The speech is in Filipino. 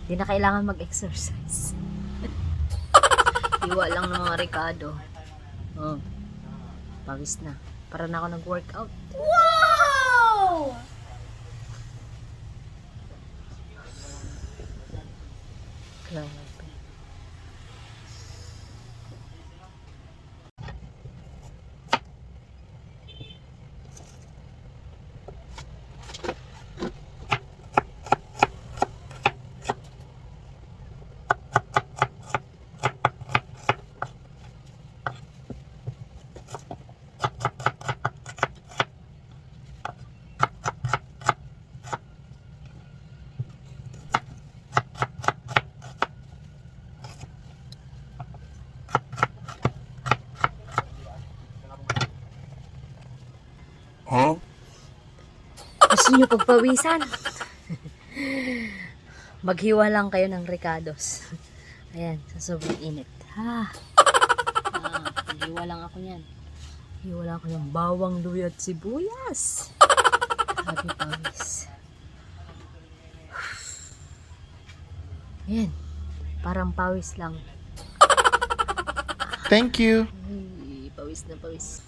Di na kailangan mag-exercise. Iwa lang ng mga Ricardo. Oh, pawis na. Para na ako nag-workout. Wow! Grabe. Huh? Gusto nyo pagpawisan? Maghiwa lang kayo ng Ricardos. Ayan, sa sobrang init. Maghiwa lang ako yan. Hiwa lang ako ng bawang, luya at sibuyas. Sabi pawis. Ayan, parang pawis lang. Thank you. Ay, pawis na pawis.